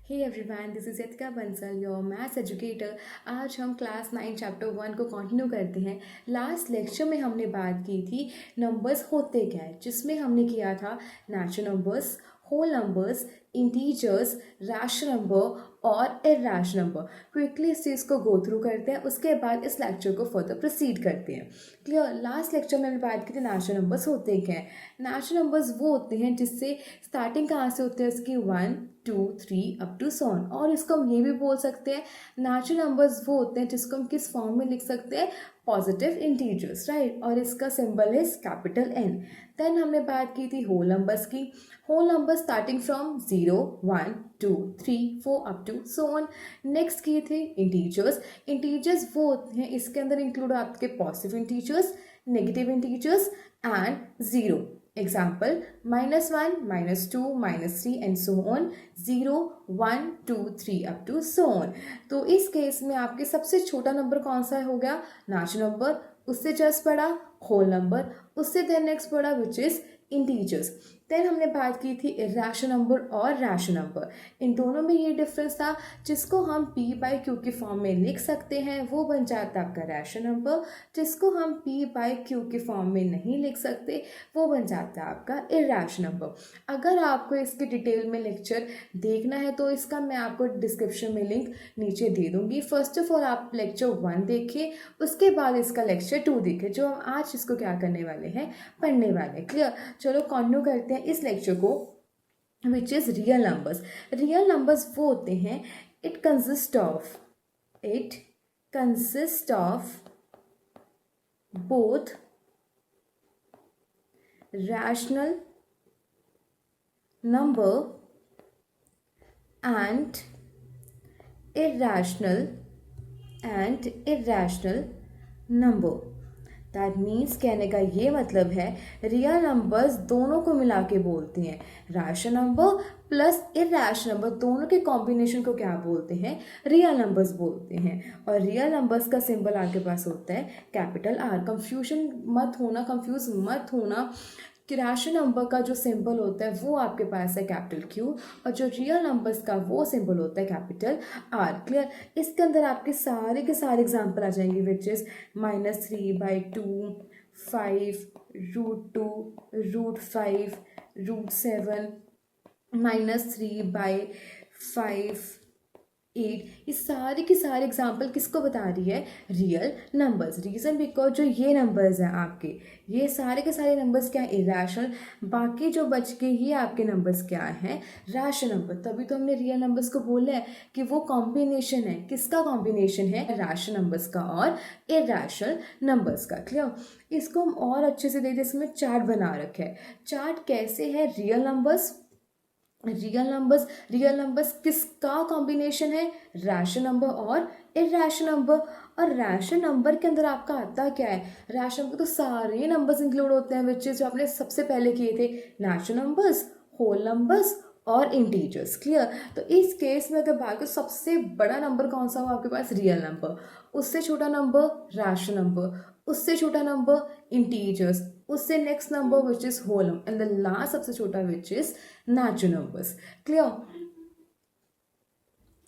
Hey everyone, this is यतिका Bansal, your maths educator. आज हम क्लास 9 चैप्टर 1 को कंटिन्यू करते हैं। लास्ट लेक्चर में हमने बात की थी नंबर्स होते क्या है, जिसमें हमने किया था natural numbers, whole numbers, integers, rational number और इरैशनल नंबर। क्विकली इस चीज़ को गो थ्रू करते हैं, उसके बाद इस लेक्चर को फर्दर प्रोसीड करते हैं। क्लियर। लास्ट लेक्चर में हमने बात की थी नेचुरल नंबर्स होते क्या हैं। नेचुरल नंबर्स वो होते हैं जिससे स्टार्टिंग कहाँ से होते हैं उसकी 1 2 3 अप टू सो ऑन। और इसको हम ये भी बोल सकते हैं नेचुरल नंबर्स वो होते हैं जिसको हम किस फॉर्म में लिख सकते हैं, पॉजिटिव इंटीजर्स, राइट। और इसका symbol is capital N. Then हमने बात की थी होल नंबर्स की। Whole number starting from 0 1 2 3 4 up to so on. Next किए थे इंटीजर्स। इंटीजर्स वो होते हैं, इसके अंदर इंक्लूड आपके positive integers, negative integers and zero. Example -1 -2 -3 and so on, 0 1 2 3 up to so on. तो इस केस में आपके सबसे छोटा नंबर कौन सा हो गया, नेचुरल नंबर। उससे जस्ट बड़ा होल नंबर, उससे देन नेक्स्ट बड़ा विच इज इंटीजर्स। देन हमने बात की थी इरैशनल नंबर और रैशनल नंबर। इन दोनों में ये डिफरेंस था, जिसको हम p बाई क्यू के फॉर्म में लिख सकते हैं वो बन जाता है आपका रैशनल नंबर, जिसको हम p बाई क्यू के फॉर्म में नहीं लिख सकते वो बन जाता है आपका इरैशनल नंबर। अगर आपको इसके डिटेल में लेक्चर देखना है तो इसका मैं आपको डिस्क्रिप्शन में लिंक नीचे दे दूंगी। फर्स्ट ऑफ ऑल आप लेक्चर 1 देखिए, उसके बाद इसका लेक्चर 2 देखिए, जो हम आज इसको क्या करने वाले हैं, पढ़ने वाले। क्लियर। चलो कंटिन्यू करते हैं इस लेक्चर को, which is real numbers. Real numbers वो होते हैं, it consist of both rational number and irrational number। That means कहने का ये मतलब है रियल नंबर्स दोनों को मिला के बोलते हैं। Rational number plus irrational number दोनों के कॉम्बिनेशन को क्या बोलते हैं, रियल नंबर्स बोलते हैं। और रियल नंबर्स का सिंबल आपके पास होता है कैपिटल आर। कंफ्यूज मत होना कि रैशनल नंबर का जो सिंबल होता है वो आपके पास है कैपिटल क्यू, और जो रियल नंबर्स का वो सिंबल होता है कैपिटल आर। क्लियर। इसके अंदर आपके सारे के सारे एग्जाम्पल आ जाएंगे, विच इज -3/2, 5, √2, √5, √7, -3/5, 8। ये सारे के सारे एग्जाम्पल किसको बता रही है, रियल नंबर्स। रीज़न बिकॉज जो ये नंबर्स हैं आपके, ये सारे के सारे नंबर्स क्या है, इरैशनल। बाकी जो बच के ये आपके नंबर्स क्या हैं, रैशनल नंबर। तभी तो हमने रियल नंबर्स को बोला है कि वो कॉम्बिनेशन है, किसका कॉम्बिनेशन है, रैशनल नंबर्स का और इरैशनल नंबर्स का। क्लियर। इसको हम और अच्छे से देखते, इसमें चार्ट बना रखा है। चार्ट कैसे है, रियल नंबर्स किसका कॉम्बिनेशन है, रैशनल नंबर और इरैशनल नंबर। और रैशनल नंबर के अंदर आपका आता क्या है, रैशनल नंबर तो सारे नंबर्स इंक्लूड होते हैं, विच इज जो आपने सबसे पहले किए थे, नेचुरल नंबर्स, होल नंबर्स और इंटीजर्स। क्लियर। तो इस केस में अगर बात करें सबसे बड़ा नंबर कौन सा हो आपके पास, रियल नंबर। उससे छोटा नंबर रैशनल नंबर, उससे छोटा नंबर इंटीजर्स, उससे next number which is whole number, and the last सबसे छोटा which is natural numbers. Clear.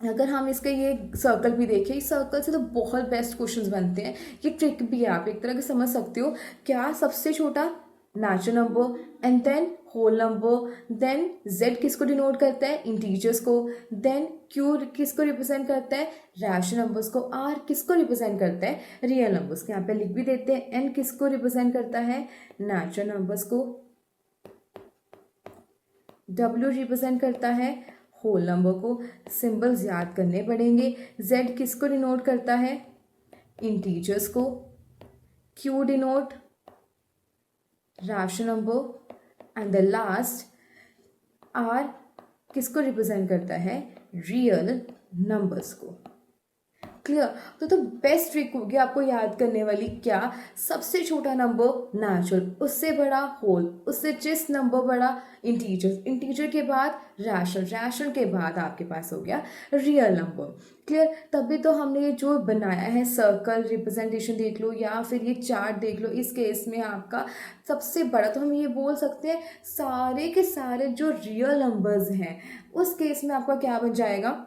अगर हम इसके ये सर्कल भी देखें, इस सर्कल से तो बहुत बेस्ट क्वेश्चंस बनते हैं। ये ट्रिक भी आप एक तरह की समझ सकते हो। क्या सबसे छोटा natural number, and then whole number, then z किसको डिनोट करता है, इंटीजर्स को, देन q किसको रिप्रेजेंट करता है, रैशनल नंबर्स को, r किसको रिप्रेजेंट करता है, रियल नंबर्स को। यहाँ पे लिख भी देते हैं, n किसको रिप्रेजेंट करता है, नेचुरल नंबर्स को, w रिप्रेजेंट करता है होल नंबर को। सिंबल्स याद करने पड़ेंगे। z किसको डिनोट करता है, इंटीजर्स को, q denote rational number, and the last r किसको रिप्रेजेंट करता है, रियल नंबर्स को। क्लियर। तो बेस्ट ट्रिक होगी आपको याद करने वाली क्या, सबसे छोटा नंबर नेचुरल, उससे बड़ा होल, उससे जिस नंबर बड़ा इंटीजर, इंटीजर के बाद रैशनल, रैशनल के बाद आपके पास हो गया रियल नंबर। क्लियर। तभी तो हमने ये जो बनाया है सर्कल रिप्रेजेंटेशन देख लो या फिर ये चार्ट देख लो, इस केस में आपका सबसे बड़ा, तो हम ये बोल सकते हैं सारे के सारे जो रियल नंबर्स हैं उस केस में आपका क्या बन जाएगा।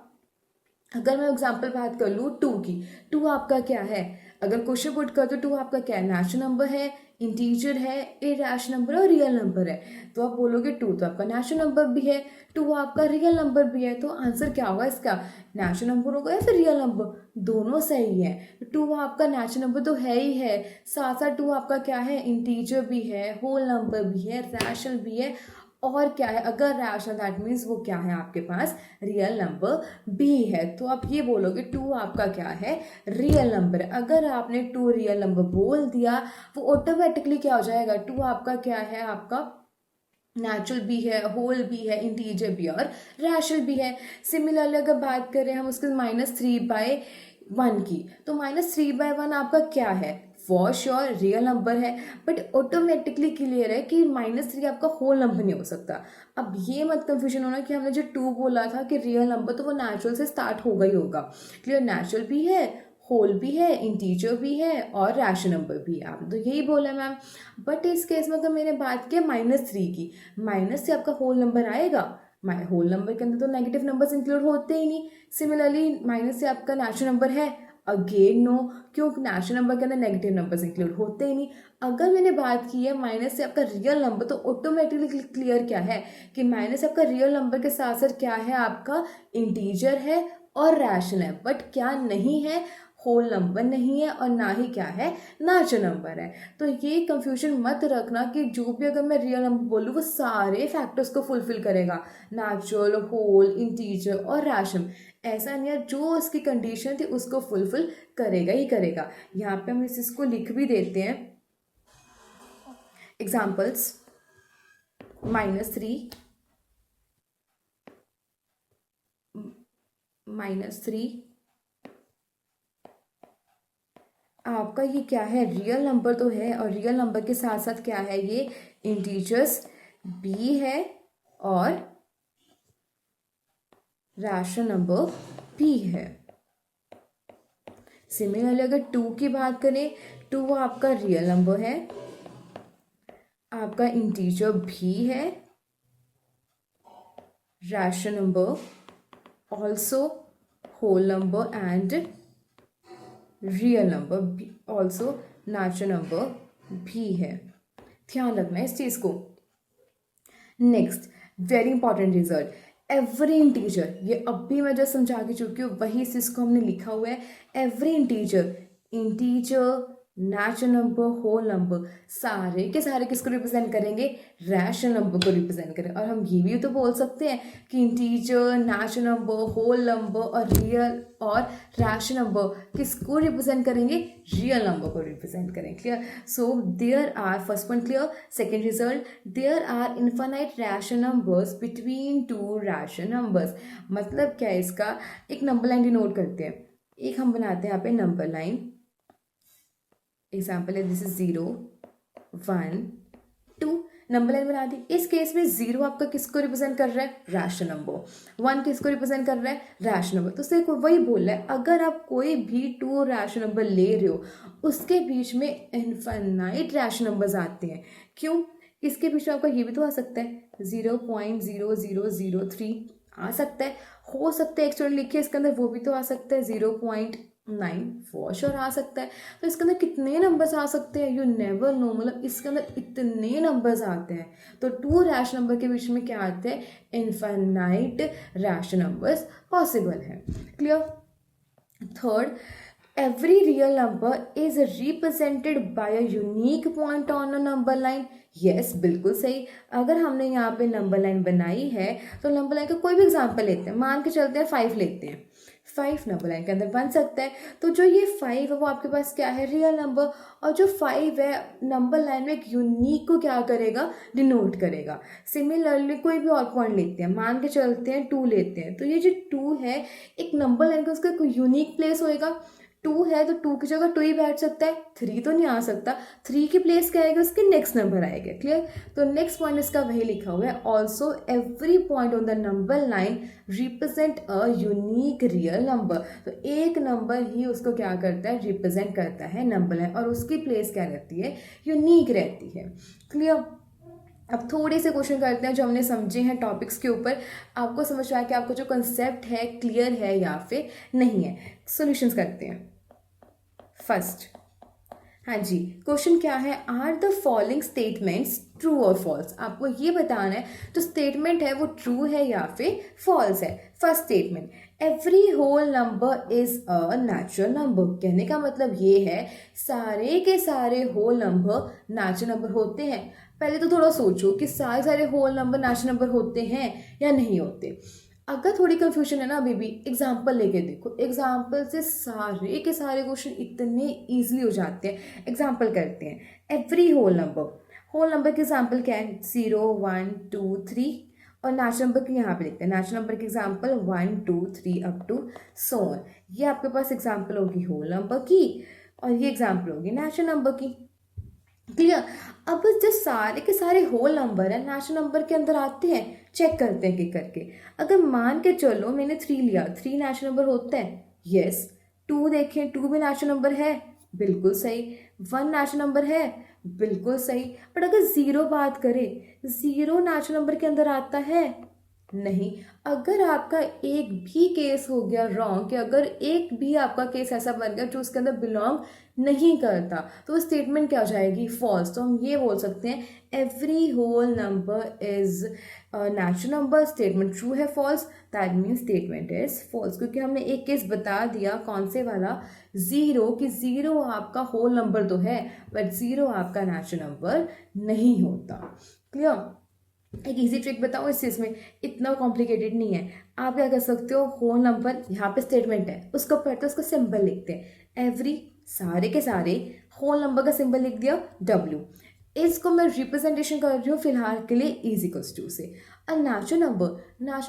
अगर मैं एग्जांपल बात कर लूँ टू की, टू आपका क्या है, अगर क्वेश्चन पुट कर तो टू आपका क्या है, नेचुरल नंबर है, इंटीजर है, इरेशनल नंबर है और रियल नंबर है। तो आप बोलोगे टू तो आपका नेचुरल नंबर भी है, टू आपका रियल नंबर भी है, तो आंसर क्या होगा इसका, नेचुरल नंबर होगा या फिर रियल नंबर, दोनों सही है। टू आपका नेचुरल नंबर तो है ही है, साथ साथ टू आपका क्या है, इंटीजर भी है, होल नंबर भी है, रैशनल भी है, और क्या है, अगर रैशनल दैट मीन्स वो क्या है आपके पास रियल नंबर भी है। तो आप ये बोलोगे टू आपका क्या है, रियल नंबर है। अगर आपने टू रियल नंबर बोल दिया वो ऑटोमेटिकली क्या हो जाएगा, टू आपका क्या है, आपका नेचुरल भी है, होल भी है, इंटीजर भी है और रैशनल भी है। सिमिलरली अगर बात करें हम उसके -3/1 की, तो -3/1 आपका क्या है, फॉर श्योर रियल नंबर है, बट ऑटोमेटिकली क्लियर है कि -3 आपका होल नंबर नहीं हो सकता। अब ये मत कंफ्यूजन होना कि हमने जो टू बोला था कि रियल नंबर, तो वो नेचुरल से स्टार्ट होगा ही होगा। क्लियर, नेचुरल भी है, होल भी है, इंटीजर भी है और रैशनल नंबर भी है, आपने तो यही बोला मैम। बट इस केस में अगर मैंने बात की -3 की, माइनस से आपका होल नंबर आएगा, होल नंबर के अंदर तो नेगेटिव नंबर्स इंक्लूड होते ही नहीं। सिमिलरली माइनस से आपका नेचुरल नंबर है, अगेन नो, क्यों, नेचुरल नंबर के अंदर नेगेटिव नंबर्स इंक्लूड होते ही नहीं। अगर मैंने बात की है माइनस से आपका रियल नंबर, तो ऑटोमेटिकली क्लियर क्या है कि माइनस से आपका रियल नंबर के साथ साथ क्या है, आपका इंटीजर है और रैशनल है, बट क्या नहीं है, होल नंबर नहीं है और ना ही क्या है, नेचुरल नंबर है। तो ये कंफ्यूजन मत रखना कि जो भी अगर मैं रियल नंबर बोलूँ वो सारे फैक्टर्स को फुलफिल करेगा, नेचुरल, होल, इंटीजर और रैशनल, ऐसा नहीं है, जो उसकी कंडीशन थी उसको फुलफिल करेगा ही करेगा। यहाँ पे हम इसको लिख भी देते हैं एग्जाम्पल्स। -3 आपका ये क्या है, रियल नंबर तो है और रियल नंबर के साथ साथ क्या है, ये इंटीजर्स भी है और रैशनल नंबर भी है। सिमिलरली अगर टू की बात करें, टू आपका रियल नंबर है, आपका इंटीजर भी है, rational number, also whole number and real number, also natural number भी है। ध्यान रखना है इस चीज़ को। Next very important result, every integer, ये अब भी मैं जो समझा के चुकी हूँ वही इस को हमने लिखा हुआ है। Every integer, integer, natural number, whole number, सारे के सारे किसको रिप्रेजेंट करेंगे, रैशनल नंबर को रिप्रेजेंट करें। और हम ये भी तो बोल सकते हैं कि integer, natural number, whole number और रियल और रैशनल नंबर किसको रिप्रेजेंट करेंगे, रियल नंबर को रिप्रेजेंट करें। Clear. So there are, first point clear. Second result, there are infinite rational numbers between two rational numbers. मतलब क्या है इसका, एक नंबर लाइन डिनोट करते हैं, एक हम बनाते हैं यहाँ पे नंबर लाइन। एग्जाम्पल है दिस इज 0 1 2, नंबर लाइन बना दी। इस केस में 0 आपका किसको रिप्रेजेंट कर रहा है, रैशनल नंबर, 1 किसको रिप्रेजेंट कर रहा है, रैशनल नंबर। तो उससे वही बोल रहा है, अगर आप कोई भी टू रैशनल नंबर ले रहे हो उसके बीच में इनफाइनाइट रैशनल नंबर्स आते हैं। क्यों, इसके बीच में आपका ये भी तो आ सकता है 0.0003 आ सकता है, हो सकता है एक स्टूडेंट लिखिए इसके अंदर वो भी तो आ सकता है 0.9 फॉर श्योर आ सकता है। तो इसके अंदर कितने नंबर्स आ सकते हैं, यू नेवर नो, मतलब इसके अंदर इतने नंबर्स आते हैं। तो टू रैशनल नंबर के बीच में क्या आते हैं, इनफाइनाइट रैशनल नंबर्स पॉसिबल है। Clear. Third, every real number is represented by a unique point on a number line. yes, बिल्कुल सही। अगर हमने यहाँ पे नंबर लाइन बनाई है तो नंबर लाइन का कोई भी एग्जांपल लेते हैं, मान के चलते हैं 5 लेते हैं। 5 नंबर लाइन के अंदर बन सकता है। तो जो ये 5 है वो आपके पास क्या है, रियल नंबर, और जो 5 है नंबर लाइन में एक यूनिक को क्या करेगा, डिनोट करेगा। सिमिलरली कोई भी और पॉइंट लेते हैं, मान के चलते हैं 2 लेते हैं, तो ये जो 2 है एक नंबर लाइन का उसका कोई यूनिक प्लेस होएगा। 2 है तो 2 की जगह 2 ही बैठ सकता है, 3 तो नहीं आ सकता। 3 की प्लेस क्या आएगा, उसके नेक्स्ट नंबर आएगा। क्लियर। तो नेक्स्ट पॉइंट इसका वही लिखा हुआ है, also every point on the number line represent a unique real number. तो एक नंबर ही उसको क्या करता है, रिप्रेजेंट करता है नंबर लाइन, और उसकी प्लेस क्या रहती है, यूनिक रहती है। क्लियर। अब थोड़े से क्वेश्चन करते हैं जो हमने समझे हैं टॉपिक्स के ऊपर, आपको समझ आया कि आपको जो कंसेप्ट है क्लियर है या फिर नहीं है। सॉल्यूशंस करते हैं। फर्स्ट, हाँ जी, क्वेश्चन क्या है, are the following statements true और फॉल्स। आपको ये बताना है जो स्टेटमेंट है वो ट्रू है या फिर फॉल्स है। First statement, every whole number is a natural number. कहने का मतलब ये है सारे के सारे होल नंबर नेचुरल नंबर होते हैं। पहले तो थोड़ा सोचो कि सारे सारे होल नंबर नेचुरल नंबर होते हैं या नहीं होते। अगर थोड़ी कंफ्यूजन है ना अभी भी, एग्जाम्पल लेके देखो, एग्जाम्पल से सारे के सारे क्वेश्चन इतने इजीली हो जाते हैं। एग्जाम्पल करते हैं, एवरी होल नंबर के एग्जाम्पल क्या है, 0 1 2 3, और नेचुरल नंबर के यहाँ पे लिखते हैं, नेचुरल नंबर के example 1 2 3 up to so on. ये आपके पास एग्जाम्पल होगी होल नंबर की, और ये एग्जाम्पल होगी नेचुरल नंबर की। क्लियर। अब जो सारे के सारे होल नंबर है नेचुरल नंबर के अंदर आते हैं, चेक करते हैं कि करके। अगर मान के चलो मैंने 3 लिया, 3 नेचुरल नंबर होता है, यस। 2 देखें, 2 भी नेचुरल नंबर है, बिल्कुल सही। 1 नेचुरल नंबर है, बिल्कुल सही। बट अगर 0 बात करें, 0 नेचुरल नंबर के अंदर आता है, नहीं। अगर आपका एक भी केस हो गया रॉन्ग, कि अगर एक भी आपका केस ऐसा बन गया जो उसके अंदर बिलोंग नहीं करता, तो वो स्टेटमेंट क्या हो जाएगी, फॉल्स। तो हम ये बोल सकते हैं every whole number is natural number. Statement true है, false, that means statement is false. क्योंकि हमने एक केस बता दिया, कौन से वाला, 0, कि 0 आपका होल नंबर तो है बट 0 आपका नेचुरल नंबर नहीं होता। क्लियर। एक इजी ट्रिक बताओ इस चीज़ में, इतना कॉम्प्लिकेटेड नहीं है। आप क्या कर सकते हो, होल नंबर यहाँ पे स्टेटमेंट है, उसको पढ़ते उसका सिंबल लिखते हैं, एवरी सारे के सारे, होल नंबर का सिंबल लिख दिया W। इसको मैं रिप्रेजेंटेशन कर रही हूँ फिलहाल के लिए इज इक्वल्स टू से। और नेचुरल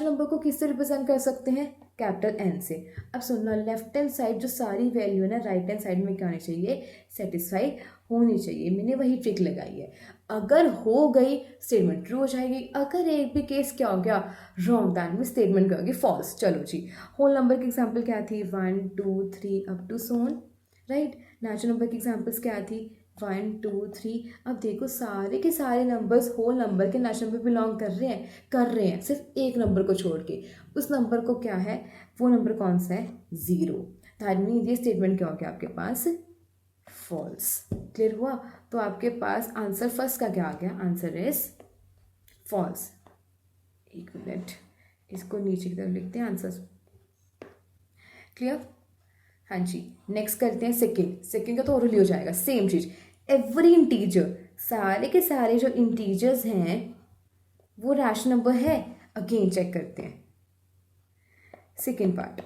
नंबर को किससे रिप्रेजेंट कर सकते हैं, कैपिटल N से। अब सुनना, लेफ्ट हैंड साइड जो सारी वैल्यू है ना, राइट हैंड साइड में क्या होनी चाहिए, सेटिस्फाई होनी चाहिए। मैंने वही ट्रिक लगाई है। अगर हो गई स्टेटमेंट ट्रू हो जाएगी, अगर एक भी केस क्या हो गया रॉन्ग, दैट मीन स्टेटमेंट क्या होगी, फॉल्स। चलो जी, होल नंबर की एग्जांपल क्या थी, 1 2 3 up to so on, right. Natural number की एग्जांपल्स क्या थी, 1 2 3। अब देखो सारे के सारे नंबर्स होल नंबर के नेचुरल नंबर बिलोंग कर रहे हैं, सिर्फ एक नंबर को छोड़ के। उस नंबर को क्या है, वो नंबर कौन सा है, 0। दैट मीन ये स्टेटमेंट क्या हो गया आपके पास, फॉल्स। क्लियर हुआ। तो आपके पास आंसर फर्स्ट का क्या आ गया, आंसर इज फॉल्स। एक मिनट, इसको नीचे की तरफ लिखते हैं आंसर। क्लियर। हाँ जी, नेक्स्ट करते हैं सेकेंड का तो ओरली हो जाएगा, सेम चीज। एवरी इंटीजर, सारे के सारे जो इंटीजर्स हैं वो रैशनल नंबर है, अगेन चेक करते हैं। सेकेंड पार्ट,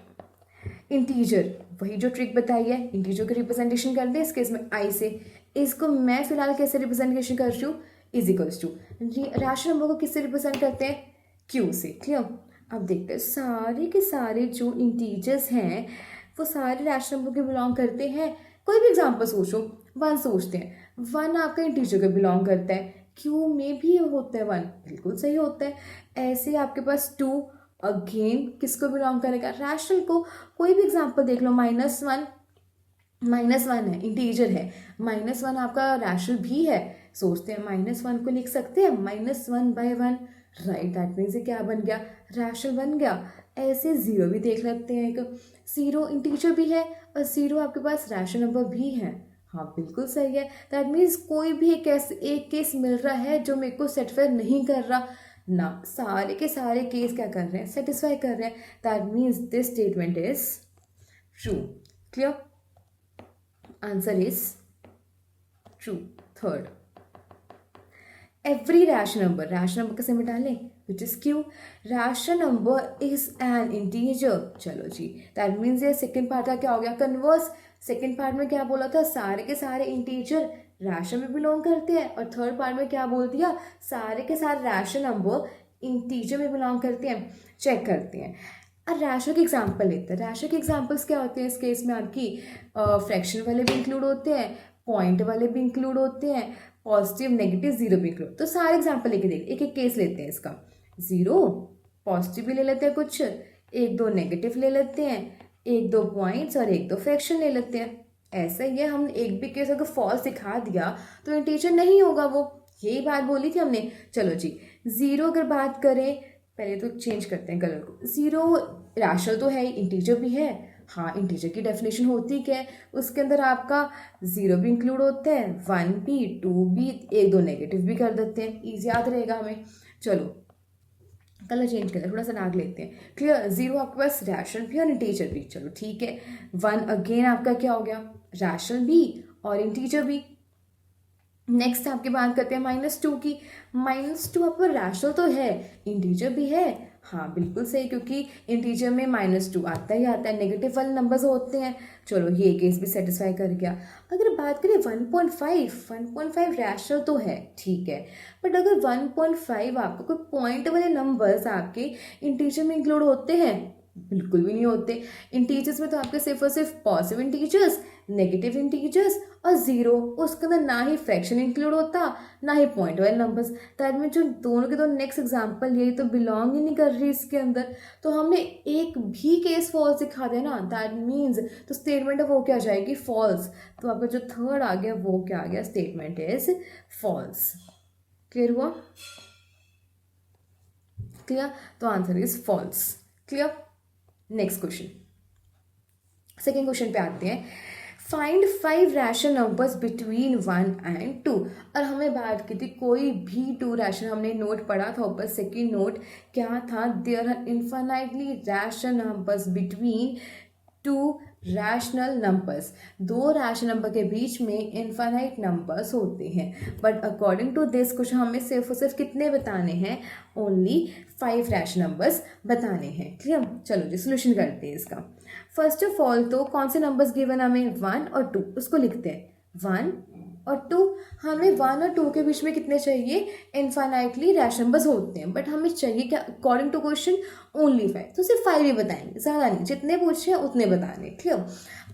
इंटीजर, वही जो ट्रिक बताई है, इंटीजर का रिप्रेजेंटेशन करते हैं इस केस में आई से। इसको मैं फिलहाल कैसे रिप्रेजेंटेशन कर रही हूँ, is equals to. Rational number को किससे रिप्रेजेंट करते हैं, क्यू से। क्लियर। अब देखते हैं सारे के सारे जो इंटीजर्स हैं वो सारे रैशनल नंबर के बिलोंग करते हैं। कोई भी एग्जाम्पल सोचो, 1 सोचते हैं, 1 आपका इंटीजर के बिलोंग करता है, क्यू में भी होता है 1, बिल्कुल सही होता है। ऐसे आपके पास 2 अगेन किसको बिलोंग करेगा, रैशनल को। कोई भी एग्जांपल देख लो, -1 है, इंटीजर है, -1 आपका रैशनल भी है। सोचते हैं -1 को लिख सकते हैं -1/1, राइट। दैट मीन्स ये क्या बन गया, रैशनल बन गया। ऐसे 0 भी देख लेते हैं, एक 0 इंटीजर भी है और 0 आपके पास रैशनल नंबर भी है, हाँ बिल्कुल सही है। दैट मीन्स कोई भी एक केस मिल रहा है जो मेरे को सेटिस्फाई नहीं कर रहा ना, सारे के सारे केस क्या कर रहे हैं, सेटिस्फाई कर रहे हैं। That means this statement is true. Clear. Answer is true. Third, every rational number का सिंबल डालें, which is Q. Rational number is an integer, चलो जी, दैट मीन्स ये सेकेंड पार्ट का क्या हो गया, कन्वर्स। सेकेंड पार्ट में क्या बोला था, सारे के सारे इंटीजर रैशनल में बिलोंग करते हैं, और थर्ड पार्ट में क्या बोल दिया, सारे के सारे रैशनल नंबर इंटीजर में बिलोंग करते हैं। चेक करते हैं, और रैशनल के एग्जाम्पल लेते हैं। रैशनल के एग्जाम्पल्स क्या होते हैं इस केस में, आपकी फ्रैक्शन वाले भी इंक्लूड होते हैं, पॉइंट वाले भी इंक्लूड होते हैं, पॉजिटिव नेगेटिव जीरो भी इंक्लूड। तो सारे एग्जाम्पल लेके देख, एक एक केस लेते हैं इसका। जीरो, पॉजिटिव भी ले लेते हैं कुछ, एक दो नेगेटिव ले लेते हैं, एक दो पॉइंट्स और एक दो फ्रैक्शन ले लेते हैं। ऐसा ही है, हम एक भी केस अगर फॉल्स दिखा दिया तो इंटीजर नहीं होगा वो, यही बात बोली थी हमने। चलो जी, जीरो अगर बात करें, पहले तो चेंज करते हैं कलर को। जीरो रैशनल तो है, इंटीजर भी है। हाँ, इंटीजर की डेफिनेशन होती क्या है, उसके अंदर आपका जीरो भी इंक्लूड होते हैं, वन भी, टू भी, एक दो नेगेटिव भी कर देते हैं, इजी याद रहेगा हमें। चलो कलर चेंज करते हैं, थोड़ा सा नाग लेते हैं। क्लियर, जीरो आपके पास रैशनल भी और इंटीजर भी, चलो ठीक है। वन अगेन आपका क्या हो गया, रैशनल भी और इंटीजर भी। नेक्स्ट आपकी बात करते हैं -2 की। -2 आपका रैशनल तो है, इंटीजर भी है। हाँ बिल्कुल सही, क्योंकि इंटीजर में -2 आता ही आता है, नेगेटिव वाले नंबर्स होते हैं। चलो ये केस भी सेटिस्फाई कर गया। अगर बात करें 1.5 रैशनल तो है, ठीक है, बट अगर 1.5 आपको कोई पॉइंट वाले नंबर्स आपके इंटीजर में इंक्लूड होते हैं, बिल्कुल भी नहीं होते। इंटीजर्स में तो आपके सिर्फ और सिर्फ पॉजिटिव इंटीजर्स, नेगेटिव इंटीजर्स और जीरो, उसके अंदर ना ही फ्रैक्शन इंक्लूड होता, ना ही पॉइंट वाले नंबर्स। दैट मीन जो दोनों के दो नेक्स्ट एग्जांपल यही तो बिलोंग ही नहीं कर रही इसके अंदर। तो हमने एक भी केस फॉल्स दिखा देना, दैट मीन्स तो स्टेटमेंट है वो क्या आ जाएगी, फॉल्स। तो आपका जो थर्ड आ गया वो क्या आ गया, स्टेटमेंट इज फॉल्स। क्लियर हुआ, क्लियर, तो answer is false. Clear. Next question, second question पे आते हैं। Find 5 rational numbers between 1 and 2। और हमें बात की थी कोई भी 2 रैशनल, हमने नोट पढ़ा था ऊपर, सेकेंड नोट क्या था, there are infinitely rational numbers between 2 rational numbers. 2 rational number के बीच में इन्फाइनाइट नंबर्स होते हैं, but according to this question हमें सिर्फ और सिर्फ कितने बताने हैं, ओनली 5 रैशनल नंबर्स बताने हैं। क्लियर, चलो जी सोल्यूशन करते हैं इसका। फर्स्ट ऑफ ऑल तो कौन से नंबर्स गिवन हमें, 1 और 2, उसको लिखते हैं। 1 और 2, हमें 1 और 2 के बीच में कितने चाहिए, इन्फाइनाइटली रैशनल नंबर्स होते हैं, बट हमें चाहिए क्या, अकॉर्डिंग टू क्वेश्चन ओनली 5, तो सिर्फ 5 ही बताएंगे, ज़्यादा नहीं, जितने पूछे उतने बताने। क्लियर।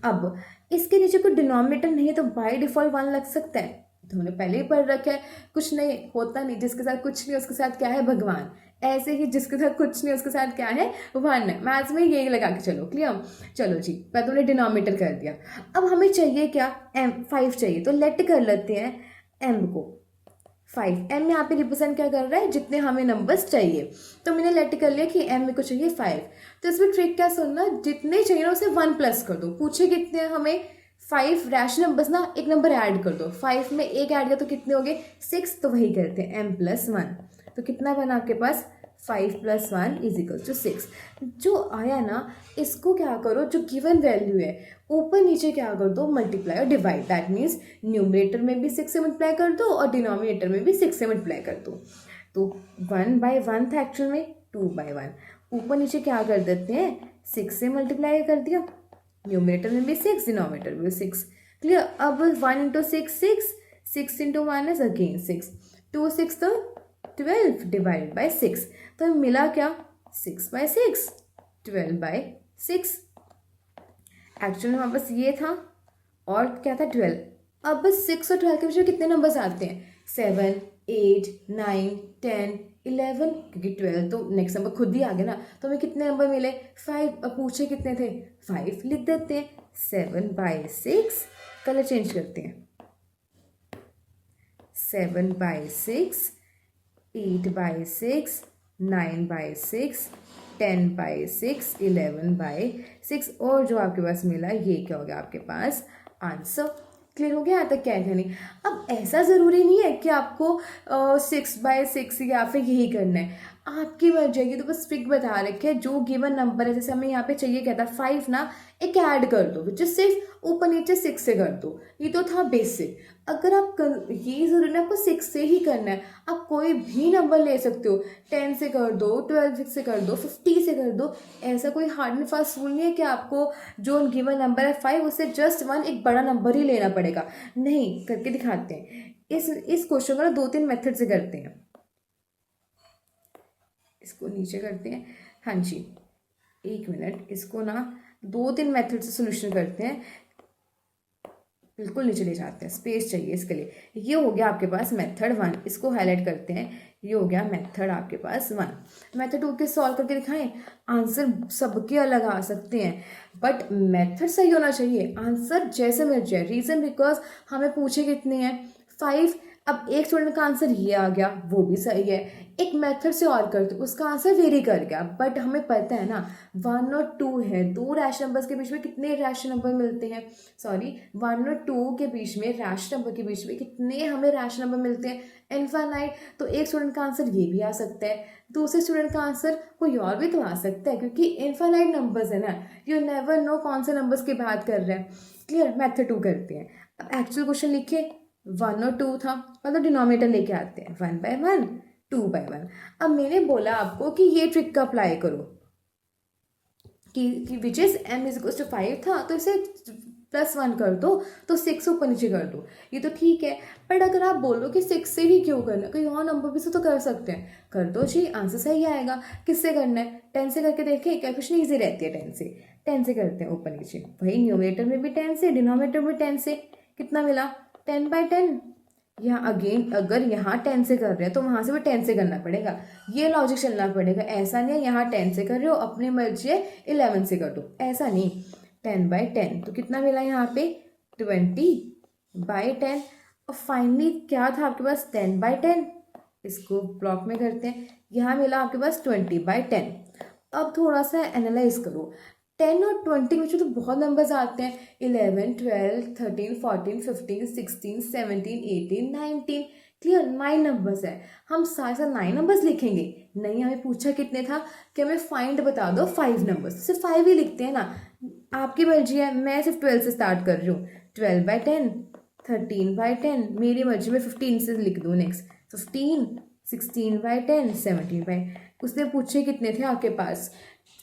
अब इसके नीचे कोई डिनोमिनेटर नहीं है तो बाय डिफॉल्ट 1 लग सकता है, तो हमने पहले ही पढ़ रखा है, कुछ नहीं होता नहीं, जिसके साथ कुछ नहीं उसके साथ क्या है, भगवान। ऐसे ही जिसके साथ कुछ नहीं उसके साथ क्या है, 1 है। मैथ्स में यही लगा के चलो। क्लियर, चलो जी, मैं तुमने डिनोमिनेटर कर दिया। अब हमें चाहिए क्या, m5 चाहिए, तो लेट कर लेते हैं m को 5। m यहाँ पे रिप्रेजेंट क्या कर रहा है, जितने हमें नंबर्स चाहिए, तो मैंने लेट कर लिया कि m को चाहिए 5। तो इसमें ट्रिक क्या सुनना, जितने चाहिए ना उसे 1 प्लस कर दो। पूछे कितने हमें, 5 रैशनल नंबर्स ना, एक नंबर ऐड कर दो, 5 में एक ऐड किया तो कितने हो गए, 6। तो वही करते हैं m+1, तो कितना बना आपके पास, 5 + 1 = 6। जो आया ना, इसको क्या करो, जो गिवन वैल्यू है ऊपर नीचे क्या कर दो, मल्टीप्लाई और डिवाइड। दैट मीन्स न्यूमरेटर में भी 6 से मल्टीप्लाई कर दो और डिनोमिनेटर में भी 6 से मल्टीप्लाई कर दो। तो 1/1 था एक्चुअल में, 2/1, ऊपर नीचे क्या कर देते हैं, 6 से मल्टीप्लाई कर दिया, न्यूमरेटर में भी 6, डिनोमिनेटर में भी 6। क्लियर। अब 1 × 6 6, 6 × 1 इज अगेन 6, 2 6 तो 12 डिवाइडेड बाई 6, तो मिला क्या, 6/6, 12/6। एक्चुअली में हमारे पास ये था और क्या था, 12। अब बस 6 और 12 के बीच में कितने नंबर्स आते हैं, 7 8 9 10 11, क्योंकि 12 तो नेक्स्ट नंबर खुद ही आ गया ना, तो हमें कितने नंबर मिले, 5। अब पूछे कितने थे, 5 लिख देते हैं। 7/6, कलर चेंज करते हैं, 7/6, 8/6, 9/6, 10/6, 11/6, और जो आपके पास मिला ये क्या हो गया आपके पास आंसर। क्लियर हो गया, यहाँ तक क्या है नहीं। अब ऐसा ज़रूरी नहीं है कि आपको 6/6 या फिर यही करना है, आपकी मर्जी है, ये तो बस ट्रिक बता रखे है। जो गिवन नंबर है, जैसे हमें यहाँ पे चाहिए क्या था 5 ना, एक ऐड कर दो विच इज सिर्फ ऊपर नीचे 6 से कर दो, ये तो था बेसिक। अगर आप ये जरूरी नहीं आपको 6 से ही करना है, आप कोई भी नंबर ले सकते हो, 10 से कर दो, 12 से कर दो, 50 से कर दो। ऐसा कोई हार्ड एंड फास्ट रूल नहीं है कि आपको जो गिवन नंबर है 5 उससे जस्ट 1 एक बड़ा नंबर ही लेना पड़ेगा। नहीं, करके दिखाते हैं। इस क्वेश्चन को ना 2-3 मेथड से करते हैं। इसको नीचे करते हैं, हाँ जी, 1 मिनट, इसको ना 2-3 मेथड से सोल्यूशन करते हैं। बिल्कुल नीचे ले जाते हैं, स्पेस चाहिए इसके लिए। ये हो गया आपके पास मेथड 1, इसको हाईलाइट करते हैं। ये हो गया मेथड आपके पास 1। मेथड 2 के सॉल्व करके दिखाएं। आंसर सबके अलग आ सकते हैं, बट मेथड सही होना चाहिए। आंसर जैसे मिल जाए, रीजन बिकॉज हमें पूछे कितने हैं 5। अब एक स्टूडेंट का आंसर ये आ गया, वो भी सही है। एक मेथड से और करते उसका आंसर वेरी कर गया, बट हमें पता है ना 1 और 2 है, दो रैशनल नंबर्स के बीच में कितने रैशनल नंबर मिलते हैं, सॉरी 1 और 2 के बीच में, रैशनल नंबर के बीच में कितने हमें रैशनल नंबर मिलते हैं, इनफाइनाइट। तो एक स्टूडेंट का आंसर ये भी आ सकता है, दूसरे स्टूडेंट का आंसर कोई और भी तो आ सकता है, क्योंकि इनफाइनाइट नंबर्स है ना, यू नेवर नो कौन से नंबर्स की बात कर रहे हैं। क्लियर, मेथड 2 करते हैं। अब एक्चुअल क्वेश्चन लिखे 1 और 2 था, मतलब डिनोमिनेटर लेके आते हैं 1/1 2/1। अब मैंने बोला आपको कि ये ट्रिक का अप्लाई करो कि which is m is equal to 5 था, तो इसे +1 कर दो, तो 6 ऊपर नीचे कर दो, ये तो ठीक है। बट अगर आप बोलो कि 6 से ही क्यों करना, कहीं और नंबर भी से तो कर सकते हैं, कर दो जी, आंसर सही आएगा। किससे करना है, 10 से करके देखें, कैलकुलेशन ईजी रहती है 10 से करते हैं ऊपर नीचे, वही न्यूमरेटर में भी 10 से, डिनोमिनेटर में 10 से, कितना मिला 10/10। यहाँ अगेन अगर यहाँ 10 से कर रहे हैं तो वहाँ से भी 10 से करना पड़ेगा, ये लॉजिक चलना पड़ेगा। ऐसा नहीं है यहाँ 10 से कर रहे हो अपनी मर्जी है 11 से कर दो, ऐसा नहीं। 10/10 तो कितना मिला यहाँ पे 20/10। और फाइनली क्या था आपके पास 10/10, इसको ब्लॉक में करते हैं, यहाँ मिला आपके पास 20/10। अब थोड़ा सा एनालाइज करो, 10 और 20 के बीच में तो बहुत नंबर्स आते हैं, 11 12 13 14 15 16 17 18 19। क्लियर, 9 नंबर्स है। हम सारे साथ 9 नंबर्स लिखेंगे नहीं, हमें पूछा कितने था कि हमें फाइंड बता दो 5 नंबर्स, सिर्फ 5 ही लिखते हैं ना, आपकी मर्जी है। मैं सिर्फ 12 से स्टार्ट कर रही हूँ, 12/10 13/10, मेरी मर्जी में 15 से लिख दूँ नेक्स्ट, 15 16/10 17/, उसने पूछे कितने थे आपके पास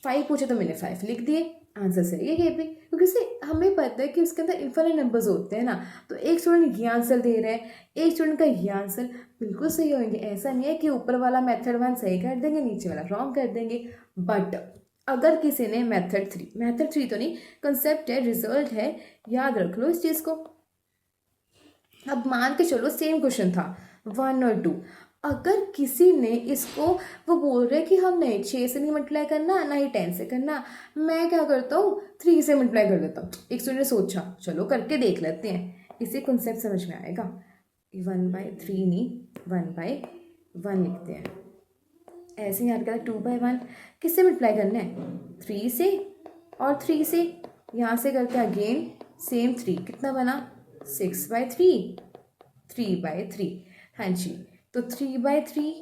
5 पूछे तो मैंने 5 लिख दिए, आंसर सही है ये भी, क्योंकि उससे हमें पता है कि उसके अंदर इन्फिनिट नंबर्स होते हैं ना। तो एक स्टूडेंट ये आंसर दे रहा है, एक स्टूडेंट का ये आंसर, बिल्कुल सही होंगे। ऐसा नहीं है कि ऊपर वाला मेथड 1 सही कर देंगे, नीचे वाला रॉन्ग कर देंगे। बट अगर किसी ने मेथड 3 तो नहीं, कंसेप्ट है, रिजल्ट है, याद रख लो इस चीज़ को। अब मान के चलो सेम क्वेश्चन था 1 और 2, अगर किसी ने इसको, वो बोल रहे कि हम नहीं 6 से नहीं मल्टीप्लाई करना, ना ही 10 से करना, मैं क्या करता हूँ 3 से मल्टीप्लाई कर देता हूँ। एक स्टूडेंट ने सोचा चलो करके देख लेते हैं, इसे कॉन्सेप्ट समझ में आएगा। 1/3 नहीं 1/1 लिखते हैं, ऐसे याद करा 2/1 किससे मल्टीप्लाई करना है 3 से और 3 से, यहाँ से करके अगेन सेम 3, कितना बना 6/3 3/3, हाँ जी। तो 3/3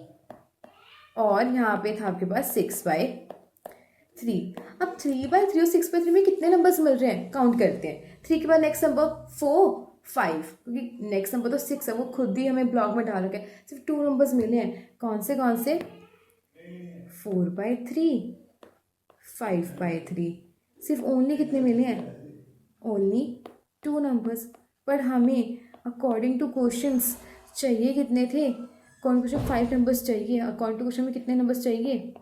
और यहाँ पे था आपके पास 6/3। अब 3/3 और 6/3 में कितने नंबर्स मिल रहे हैं, काउंट करते हैं। 3 के बाद नेक्स्ट नंबर 4 5, क्योंकि नेक्स्ट नंबर तो 6 है, वो खुद ही हमें ब्लॉक में डाल रखे हैं। सिर्फ 2 नंबर्स मिले हैं, कौन से 4/3 5/3, सिर्फ ओनली कितने मिले हैं, ओनली 2 नंबर्स। पर हमें अकॉर्डिंग टू क्वेश्चंस चाहिए कितने थे, कौन क्वेश्चन 5 नंबर्स चाहिए, अकॉर्डिंग टू क्वेश्चन में कितने नंबर्स चाहिए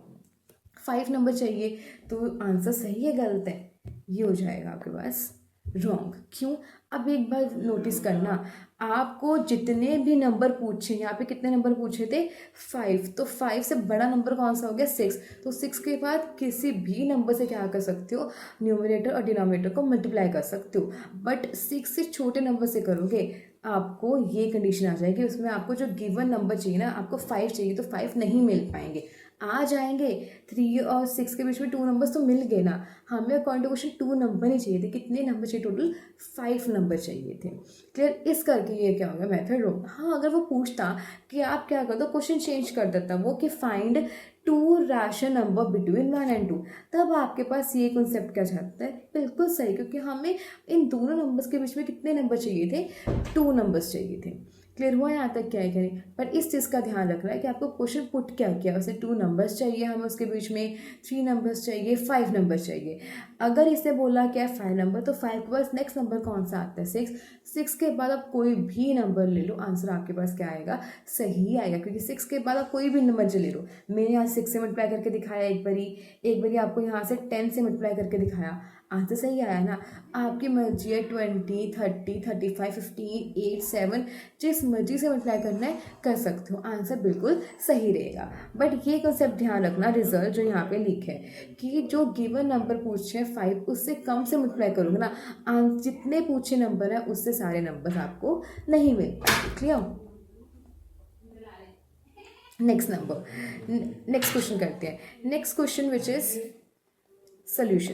5 नंबर चाहिए। तो आंसर सही है गलत है, ये हो जाएगा आपके पास रॉन्ग। क्यों, अब एक बार नोटिस करना, आपको जितने भी नंबर पूछे, यहाँ पे कितने नंबर पूछे थे 5, तो 5 से बड़ा नंबर कौन सा हो गया 6, तो 6 के बाद किसी भी नंबर से क्या कर सकते हो, न्यूमरेटर और डिनोमिनेटर को मल्टीप्लाई कर सकते हो। बट 6 से छोटे नंबर से करोगे आपको ये कंडीशन आ जाएगी, उसमें आपको जो गिवन नंबर चाहिए ना, आपको 5 चाहिए तो 5 नहीं मिल पाएंगे। आ जाएंगे 3 और 6 के बीच में 2 नंबर्स तो मिल गए ना, हमें अकॉर्डिंग टू क्वेश्चन 2 नंबर ही चाहिए थे, कितने नंबर चाहिए टोटल 5 नंबर चाहिए थे। क्लियर, इस करके ये क्या हो गया मेथड रॉन्ग। हाँ, अगर वो पूछता कि आप क्या कर दो, क्वेश्चन चेंज कर देता वो कि find to rational number between 1 and 2, तब आपके पास ये कॉन्सेप्ट क्या चाहता है, बिल्कुल सही, क्योंकि हमें इन दोनों नंबर्स के बीच में कितने नंबर चाहिए थे, 2 नंबर्स चाहिए थे। क्लियर हुआ यहाँ तक, क्या है करें, पर इस चीज़ का ध्यान रखना है कि आपको क्वेश्चन पुट क्या किया, वैसे 2 नंबर्स चाहिए हमें, उसके बीच में 3 नंबर्स चाहिए, 5 नंबर्स चाहिए। अगर इसे बोला क्या है 5 नंबर, तो 5 के पास नेक्स्ट नंबर कौन सा आता है, 6। 6 के बाद आप कोई भी नंबर ले लो, आंसर आपके पास क्या आएगा, सही आएगा, क्योंकि 6 के बाद आप कोई भी नंबर ले लो। मैंने यहाँ 6 से मल्टीप्लाई करके दिखाया एक बारी आपको यहाँ से 10 से मल्टीप्लाई करके दिखाया, आंसर सही आया ना। आपकी मर्जी है 20, 30, 35, 15, 8, 7, जिस मर्जी से मल्टीप्लाई करना है कर सकते हो, आंसर बिल्कुल सही रहेगा। बट ये कॉन्सेप्ट ध्यान रखना, रिजल्ट जो यहाँ पे लिखे है कि जो गिवन नंबर पूछे 5 उससे कम से मल्टीप्लाई करोगे ना, जितने पूछे नंबर है उससे सारे नंबर आपको नहीं मिल पाएंगे। क्लियर, नेक्स्ट क्वेश्चन करते हैं। Next question which is solution.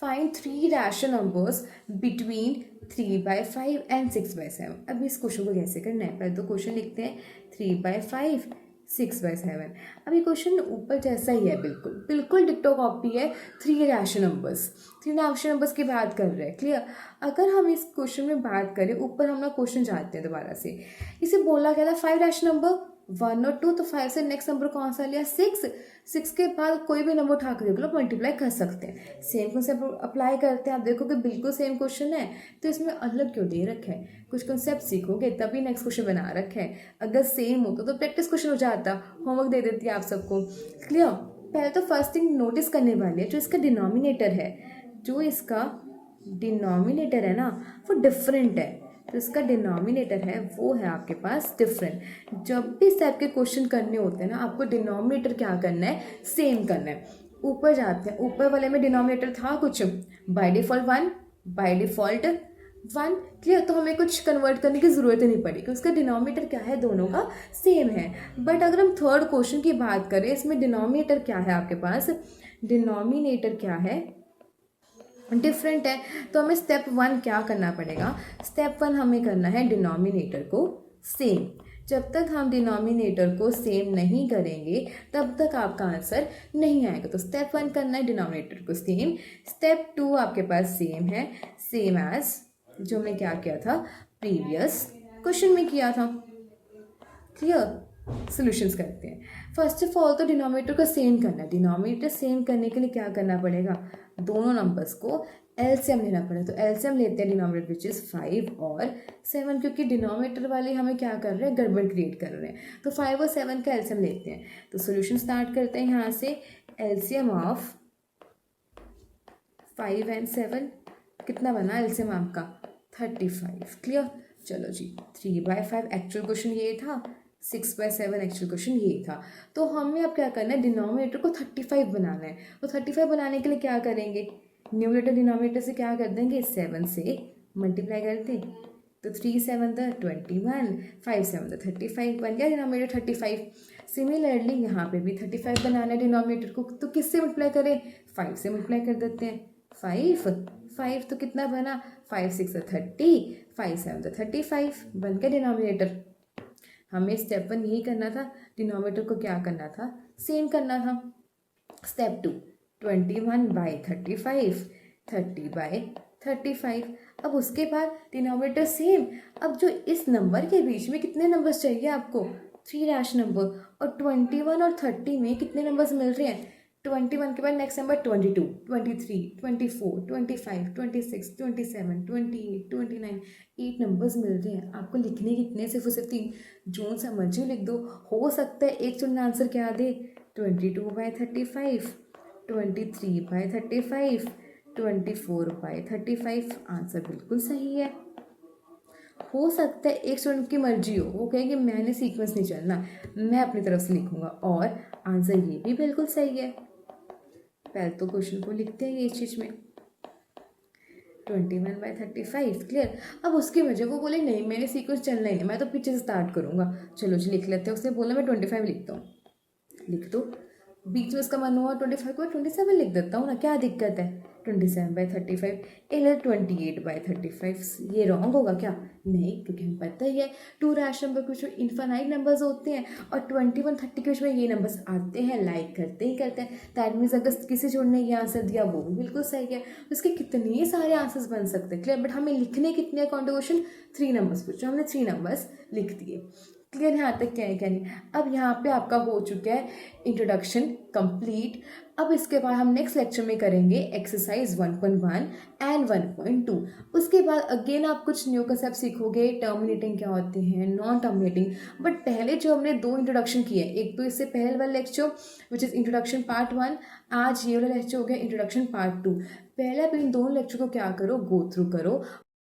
Find 3 rational numbers between 3/5 and 6/7। अब इस क्वेश्चन को कैसे करना है, पहले तो क्वेश्चन लिखते हैं 3/5, 6/7। अब ये क्वेश्चन ऊपर जैसा ही है, बिल्कुल बिल्कुल डिक्टो कॉपी है। 3 रैशनल नंबर्स की बात कर रहे हैं। क्लियर, अगर हम इस क्वेश्चन में बात करें, ऊपर हम लोग क्वेश्चन जाते हैं दोबारा से, इसे बोला गया था 5 रैशनल नंबर, 1 और 2, तो 5 से नेक्स्ट नंबर कौन सा लिया, 6। 6 के बाद कोई भी नंबर उठा कर देख लो, मल्टीप्लाई कर सकते हैं। सेम कॉन्सेप्ट अप्लाई करते हैं, आप देखोगे बिल्कुल सेम क्वेश्चन है, तो इसमें अलग क्यों दे रखा है, कुछ कॉन्सेप्ट सीखोगे तभी नेक्स्ट क्वेश्चन बना रखा है। अगर सेम होता तो प्रैक्टिस क्वेश्चन हो जाता, होमवर्क दे देती है आप सबको। क्लियर, पहले तो फर्स्ट थिंग नोटिस करने वाली है, जो इसका डिनोमिनेटर है ना, वो डिफरेंट है। तो इसका डिनोमिनेटर है वो है आपके पास डिफरेंट। जब भी इस टाइप के क्वेश्चन करने होते हैं ना, आपको डिनोमिनेटर क्या करना है, सेम करना है। ऊपर जाते हैं, ऊपर वाले में डिनोमिनेटर था कुछ, बाय डिफॉल्ट 1। क्लियर, तो हमें कुछ कन्वर्ट करने की ज़रूरत ही नहीं पड़ी, क्योंकि उसका डिनोमिनेटर क्या है, दोनों का सेम है। बट अगर हम थर्ड क्वेश्चन की बात करें, इसमें डिनोमिनेटर क्या है आपके पास, डिनोमिनेटर क्या है, डिफरेंट है। तो हमें स्टेप 1 क्या करना पड़ेगा, स्टेप 1 हमें करना है डिनोमिनेटर को सेम। जब तक हम डिनोमिनेटर को सेम नहीं करेंगे तब तक आपका आंसर नहीं आएगा। तो स्टेप 1 करना है डिनोमिनेटर को सेम। स्टेप 2 आपके पास सेम है, सेम एज जो हमने क्या किया था, प्रीवियस क्वेश्चन में किया था। क्लियर, सॉल्यूशंस करते हैं। फर्स्ट ऑफ ऑल तो डिनोमिनेटर को सेम करना है। डिनोमिनेटर सेम करने के लिए क्या करना पड़ेगा, दोनों नंबर्स को एलसीएम लेना पड़ेगा। तो एलसीएम लेते हैं डिनोमिनेटर विच इज़ 5 और 7, क्योंकि डिनोमिनेटर वाले हमें क्या कर रहे हैं, गड़बड़ क्रिएट कर रहे हैं। तो 5 और 7 का एलसीएम लेते हैं। तो सॉल्यूशन स्टार्ट करते हैं यहाँ से। एलसीएम ऑफ 5 and 7 कितना बना, एलसीएम आपका 35। क्लियर, चलो जी, 3/5 एक्चुअल क्वेश्चन ये था, 6/7 एक्चुअल क्वेश्चन ये था। तो हमें अब क्या करना है, डिनोमिनेटर को 35 बनाना है। तो 35 बनाने के लिए क्या करेंगे, न्यूमरेटर डिनोमिनेटर से क्या कर देंगे, 7 से मल्टीप्लाई कर दें। तो 3 7 21, 5 7 35, बन गया डिनोमिनेटर 35। सिमिलरली यहाँ पे भी 35 बनाना है डिनोमिनेटर को, तो किससे मल्टीप्लाई करें, 5 से मल्टीप्लाई कर देते हैं। 5 तो कितना बना, 5 6 30, 5 7 35, बन गया डिनोमिनेटर। हमें स्टेप 1 यही करना था, डिनोमिनेटर को क्या करना था, सेम करना था। स्टेप 2 21/35, 30/35। अब उसके बाद डिनोमिनेटर सेम। अब जो इस नंबर के बीच में कितने नंबर्स चाहिए आपको, 3 रैशनल नंबर, और 21 और 30 में कितने नंबर्स मिल रहे हैं, 21 के बाद नेक्स्ट नंबर 22, 23, 24, 25, 26, 27, 28, 29, 8 नंबर्स मिल रहे हैं। आपको लिखने कितने, सिर्फ 3, जोन सा मर्जी लिख दो। हो सकता है एक चुनना आंसर क्या दे, 22/35, 23/35, 24/35, आंसर बिल्कुल सही है। हो सकता है एक स्टूडेंट की मर्जी हो, वो कहे कि मैंने सीक्वेंस नहीं चलना, मैं अपनी तरफ से लिखूंगा, और आंसर ये भी बिल्कुल सही है। पहले तो क्वेश्चन को लिखते हैं ये चीज़ में 21/35। क्लियर, अब उसकी वजह वो बोले नहीं मैंने सीक्वेंस चलना ही नहीं, मैं तो पीछे से स्टार्ट करूँगा। चलो जी लिख लेते हैं। उसने बोला मैं 25 लिखता हूँ, लिख दो। बीच में उसका मन हुआ 25 को 27 लिख देता हूँ ना, क्या दिक्कत है। 27/35 इधर 28/35, ये रॉन्ग होगा क्या? नहीं, क्योंकि हमें पता ही है टू रैशनल नंबर के बीच में इन्फानाइट नंबर्स होते हैं और 21 30 के बीच में ये नंबर्स आते हैं, लाइक करते ही करते हैं। दैट मीन्स अगर किसी जोड़ ने ये आंसर दिया वो भी बिल्कुल सही है। उसके कितने सारे आंसर्स बन सकते हैं, क्लियर। बट हमें लिखने कितने हैं कॉन्ट्रीब्यूशन? 3 नंबर्स पूछो, हमने 3 नंबर्स लिख दिए। क्लियर है यहाँ तक, क्या है क्या नहीं। अब यहाँ पे आपका हो चुका है इंट्रोडक्शन कंप्लीट। अब इसके बाद हम नेक्स्ट लेक्चर में करेंगे एक्सरसाइज 1.1 एंड 1.2। उसके बाद अगेन आप कुछ न्यू कंसेप्ट सीखोगे, टर्मिनेटिंग क्या होती हैं, नॉन टर्मिनेटिंग। बट पहले जो हमने 2 इंट्रोडक्शन किए, एक तो इससे पहले वाला lecture which is introduction part 1, आज ये वाला लेक्चर हो गया इंट्रोडक्शन पार्ट 2। पहले आप इन दोनों लेक्चर को क्या करो, गो थ्रू करो